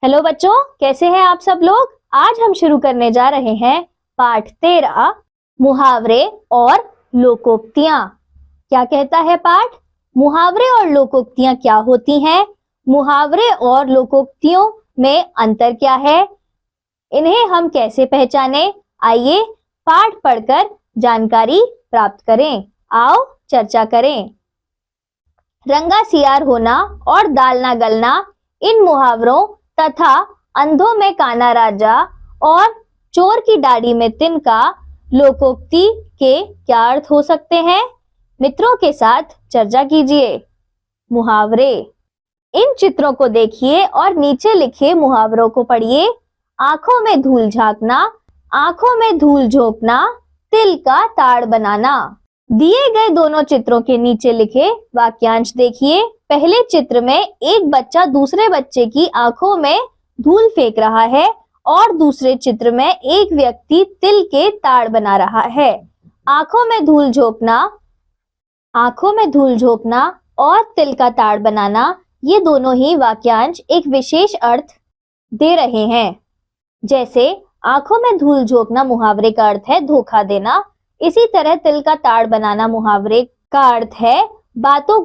Hello बच्चों, कैसे हैं आप सब लोग। आज हम शुरू करने जा रहे हैं पाठ 13 मुहावरे और लोकोक्तियां। क्या कहता है पाठ? मुहावरे और लोकोक्तियां क्या होती हैं, मुहावरे और लोकोक्तियों में अंतर क्या है, इन्हें हम कैसे पहचाने। आइए पाठ पढ़कर जानकारी प्राप्त करें। आओ चर्चा करें। रंगा सियार होना और दाल ना गलना, इन मुहावरों तथा अंधों में काना राजा और चोर की दाढ़ी में तिनका लोकोक्ति के क्या अर्थ हो सकते हैं? मित्रों के साथ चर्चा कीजिए। मुहावरे, इन चित्रों को देखिए और नीचे लिखे मुहावरों को पढ़िए। आंखों में धूल झांकना, आंखों में धूल झोंकना, तिल का ताड़ बनाना। दिए गए दोनों चित्रों के नीचे लिखे वाक्यांश देखिए। पहले चित्र में एक बच्चा दूसरे बच्चे की आंखों में धूल फेंक रहा है और दूसरे चित्र में एक व्यक्ति तिल के ताड़ बना रहा है। आंखों में धूल झोंकना और तिल का ताड़ बनाना, ये दोनों ही वाक्यांश एक विशेष अर्थ दे रहे हैं। जैसे आंखों में धूल झोंकना मुहावरे का अर्थ है धोखा देना, इसी तरह तिल का ताड़ बनाना मुहावरे का अर्थ है बातों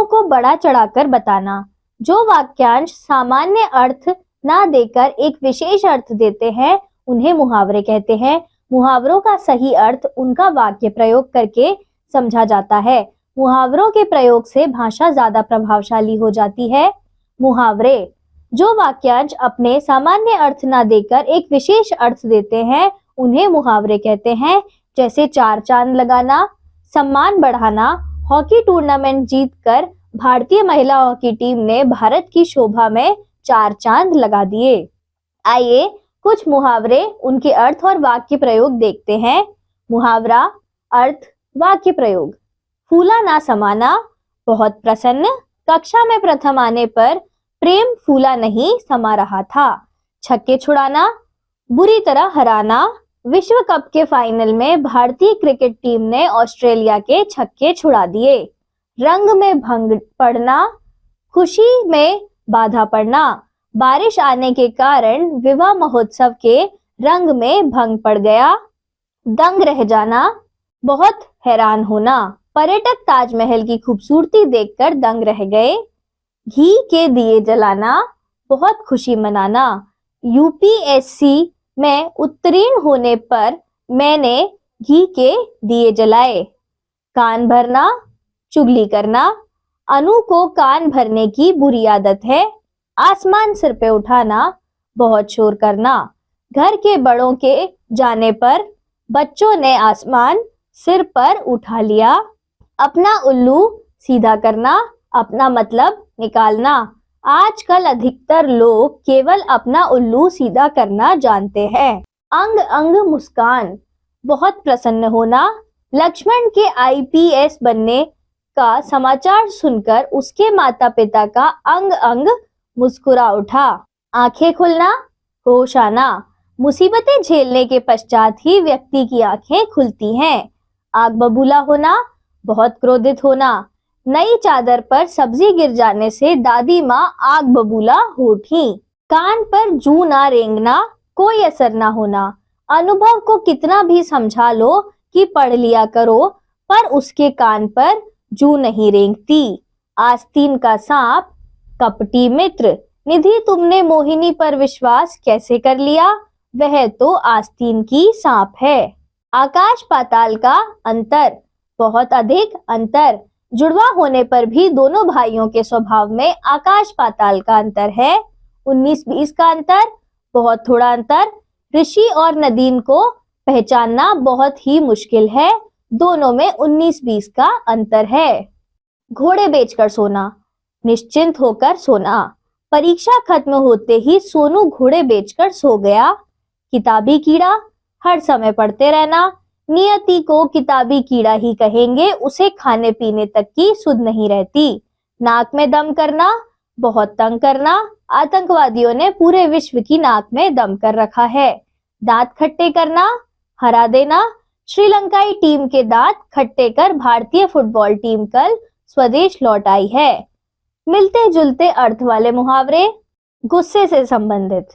को बड़ा चढ़ाकर बताना। जो वाक्यांश सामान्य अर्थ ना देकर एक विशेष अर्थ देते हैं उन्हें मुहावरे कहते हैं। मुहावरों का सही अर्थ उनका वाक्य प्रयोग करके समझा जाता है। मुहावरों के प्रयोग से भाषा ज्यादा प्रभावशाली हो जाती है। मुहावरे, जो वाक्यांश अपने सामान्य अर्थ ना देकर एक विशेष अर्थ देते हैं उन्हें मुहावरे कहते हैं। जैसे चार चांद लगाना, सम्मान बढ़ाना। हॉकी टूर्नामेंट जीतकर भारतीय महिला हॉकी टीम ने भारत की शोभा में चार चांद लगा दिए। आइए कुछ मुहावरे, उनके अर्थ और वाक्य प्रयोग देखते हैं। मुहावरा अर्थ, वाक्य प्रयोग। फूला ना समाना, बहुत प्रसन्न। कक्षा में प्रथम आने पर प्रेम फूला नहीं समा रहा था। छक्के छुड़ाना, बुरी तरह हराना। विश्व कप के फाइनल में भारतीय क्रिकेट टीम ने ऑस्ट्रेलिया के छक्के छुड़ा दिए। रंग में भंग पड़ना, खुशी में बाधा पड़ना। बारिश आने के कारण विवाह महोत्सव के रंग में भंग पड़ गया। दंग रह जाना, बहुत हैरान होना। पर्यटक ताजमहल की खूबसूरती देखकर दंग रह गए। घी के दिए जलाना, बहुत खुशी मनाना। यूपीएससी में उत्तीर्ण होने पर मैंने घी के दिए जलाए। कान भरना, चुगली करना। अनु को कान भरने की बुरी आदत है। आसमान सिर पे उठाना, बहुत शोर करना। घर के बड़ों के जाने पर बच्चों ने आसमान सिर पर उठा लिया। अपना उल्लू सीधा करना, अपना मतलब निकालना। आजकल अधिकतर लोग केवल अपना उल्लू सीधा करना जानते हैं। अंग अंग मुस्कान, बहुत प्रसन्न होना। लक्ष्मण के आईपीएस बनने का समाचार सुनकर उसके माता पिता का अंग अंग मुस्कुरा उठा। आंखें खुलना, होश आना। मुसीबतें झेलने के पश्चात ही व्यक्ति की आंखें खुलती हैं। आग बबूला होना, बहुत क्रोधित होना। नई चादर पर सब्जी गिर जाने से दादी माँ आग बबूला हो उठी। कान पर जू ना रेंगना, कोई असर ना होना। अनुभव को कितना भी समझा लो कि पढ़ लिया करो, पर उसके कान पर जू नहीं रेंगती। आस्तीन का सांप, कपटी मित्र। निधि, तुमने मोहिनी पर विश्वास कैसे कर लिया? वह तो आस्तीन की सांप है। आकाश पाताल का अंतर, बहुत अधिक अंतर। जुड़वा होने पर भी दोनों भाइयों के स्वभाव में आकाश पाताल का अंतर है। 19-20 का अंतर, बहुत थोड़ा अंतर। ऋषि और नदीन को पहचानना बहुत ही मुश्किल है। दोनों में 19-20 का अंतर है। घोड़े बेचकर सोना, निश्चिंत होकर सोना। परीक्षा खत्म होते ही सोनू घोड़े बेचकर सो गया। किताबी कीड़ा, हर समय पढ़ते रहना। नियति को किताबी कीड़ा ही कहेंगे, उसे खाने पीने तक की सुध नहीं रहती। नाक में दम करना, बहुत तंग करना। आतंकवादियों ने पूरे विश्व की नाक में दम कर रखा है। दांत खट्टे करना, हरा देना। श्रीलंकाई टीम के दांत खट्टे कर भारतीय फुटबॉल टीम कल स्वदेश लौट आई है। मिलते जुलते अर्थ वाले मुहावरे। गुस्से से संबंधित,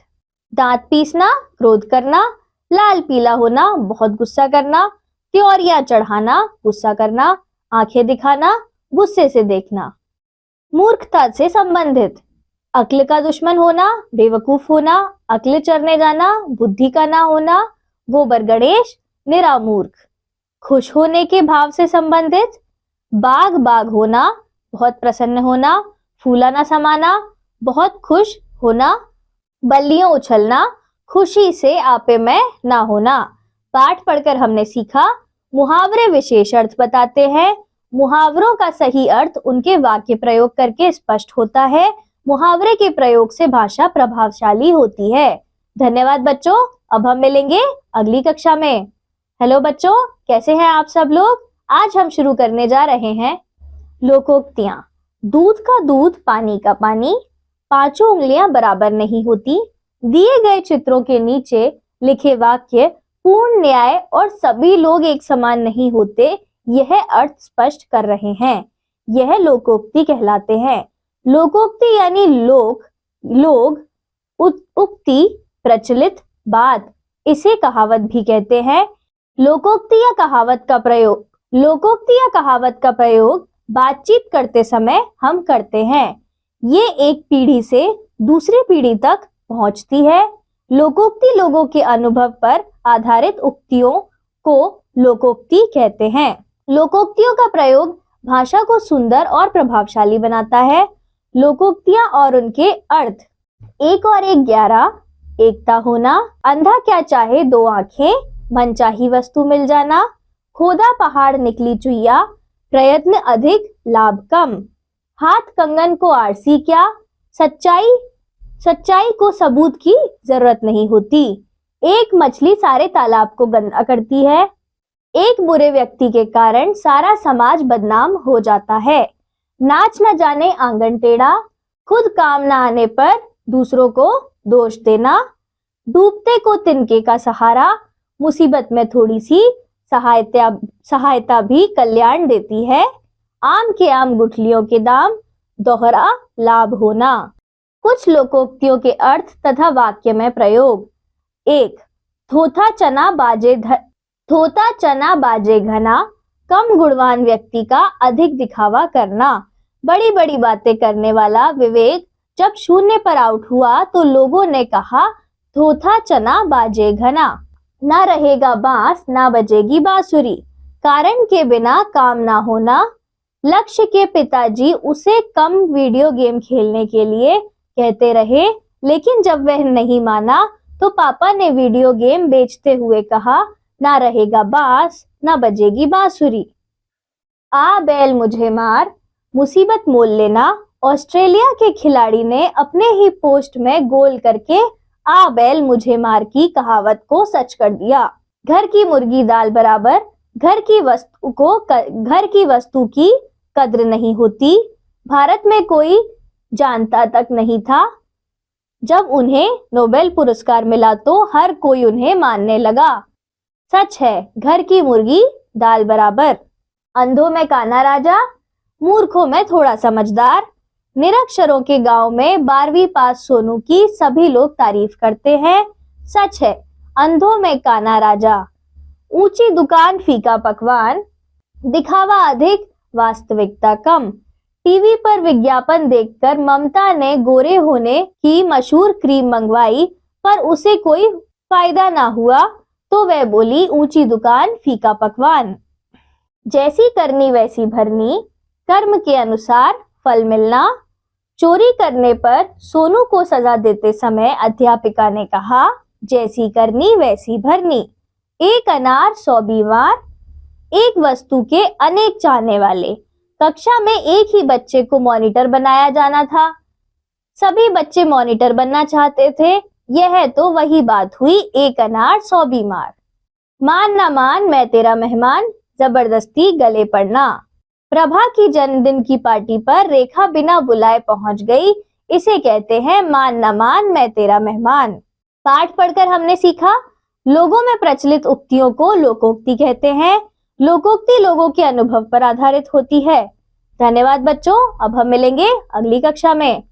दांत पीसना, क्रोध करना, लाल पीला होना, बहुत गुस्सा करना, त्योरियां चढ़ाना, गुस्सा करना, आंखें दिखाना, गुस्से से देखना। मूर्खता से संबंधित, अक्ल का दुश्मन होना, बेवकूफ होना, अक्ल चरने जाना, बुद्धि का ना होना, गोबर गणेश, निरा मूर्ख। खुश होने के भाव से संबंधित, बाग बाग होना, बहुत प्रसन्न होना, फूला ना समाना, बहुत खुश होना, बल्लियों उछलना, खुशी से आपे में ना होना। पाठ पढ़कर हमने सीखा, मुहावरे विशेष अर्थ बताते हैं। मुहावरों का सही अर्थ उनके वाक्य प्रयोग करके स्पष्ट होता है। मुहावरे के प्रयोग से भाषा प्रभावशाली होती है। धन्यवाद बच्चों, अब हम मिलेंगे अगली कक्षा में। हेलो बच्चों, कैसे हैं आप सब लोग? आज हम शुरू करने जा रहे हैं लोकोक्तियां। दूध का दूध, पानी का पानी, पांचों उंगलियां बराबर नहीं होती। दिए गए चित्रों के नीचे लिखे वाक्य पूर्ण न्याय और सभी लोग एक समान नहीं होते, यह अर्थ स्पष्ट कर रहे हैं। यह लोकोक्ति कहलाते हैं। लोकोक्ति यानी लोग, उक्ति, प्रचलित बात, इसे कहावत भी कहते हैं। लोकोक्ति या कहावत का प्रयोग बातचीत करते समय हम करते हैं। ये एक पीढ़ी से दूसरी पीढ़ी तक पहुंचती है। लोकोक्ति लोगों के अनुभव पर आधारित उक्तियों को लोकोक्ति कहते हैं। लोकोक्तियों का प्रयोग भाषा को सुंदर और प्रभावशाली बनाता है। लोकोक्तियां और उनके अर्थ, 1 और 1 11, एकता होना, अंधा क्या चाहे 2 आंखें, मनचाही वस्तु मिल जाना, खोदा पहाड़ निकली चुईया, प्रयत्न अधिक लाभ कम, हाथ कंगन को आरसी क्या, सच्चाई को सबूत की जरूरत नहीं होती, एक मछली सारे तालाब को गंदा करती है, एक बुरे व्यक्ति के कारण सारा समाज बदनाम हो जाता है, नाच न जाने आंगन टेढ़ा, खुद काम न आने पर दूसरों को दोष देना, डूबते को तिनके का सहारा, मुसीबत में थोड़ी सी सहायता भी कल्याण देती है, आम के आम गुठलियों के दाम, दोहरा लाभ होना। कुछ लोकोक्तियों के अर्थ तथा वाक्य में प्रयोग। 1. थोथा चना बाजे घना, कम गुणवान व्यक्ति का अधिक दिखावा करना। बड़ी बड़ी बातें करने वाला विवेक जब शून्य पर आउट हुआ तो लोगों ने कहा, थोथा चना बाजे घना, ना रहेगा बांस ना बजेगी बांसुरी, कारण के बिना काम ना होना। लक्ष्य के पिताजी उसे कम वीडियो गेम खेलने के लिए कहते रहे, लेकिन जब वह नहीं माना तो पापा ने वीडियो गेम बेचते हुए कहा, ना रहेगा बांस ना बजेगी बांसुरी। आ बैल मुझे मार, मुसीबत मोल लेना। ऑस्ट्रेलिया के खिलाड़ी ने अपने ही पोस्ट में गोल करके आ बैल मुझे मार की कहावत को सच कर दिया। घर की मुर्गी दाल बराबर, घर की वस्तु की कद्र नहीं होती। भारत में कोई जानता तक नहीं था, जब उन्हें नोबेल पुरस्कार मिला तो हर कोई उन्हें मानने लगा। सच है, घर की मुर्गी दाल बराबर। अंधों में काना राजा, मूर्खों में थोड़ा समझदार। निरक्षरों के गांव में 12वीं पास सोनू की सभी लोग तारीफ करते हैं। सच है, अंधों में काना राजा। ऊंची दुकान फीका पकवान, दिखावा अधिक वास्तविकता कम। टीवी पर विज्ञापन देखकर ममता ने गोरे होने की मशहूर क्रीम मंगवाई, पर उसे कोई फायदा ना हुआ तो वह बोली, ऊंची दुकान फीका पकवान। जैसी करनी वैसी भरनी, कर्म के अनुसार फल मिलना। चोरी करने पर सोनू को सजा देते समय अध्यापिका ने कहा, जैसी करनी वैसी भरनी। एक अनार 100 बीमार, एक वस्तु के अनेक चाहने वाले। कक्षा में एक ही बच्चे को मॉनिटर बनाया जाना था। सभी बच्चे मॉनिटर बनना चाहते थे। यह तो वही बात हुई, एक अनार 100 बीमार। मान ना मान मैं तेरा मेहमान, जबरदस्ती गले पड़ना। प्रभा की जन्मदिन की पार्टी पर रेखा बिना बुलाए पहुंच गई, इसे कहते हैं मान ना मान मैं तेरा मेहमान। पाठ पढ़कर हमने सीखा, लोगों में प्रचलित उक्तियों को लोकोक्ति कहते हैं। लोकोक्ति लोगों के अनुभव पर आधारित होती है। धन्यवाद बच्चों, अब हम मिलेंगे अगली कक्षा में।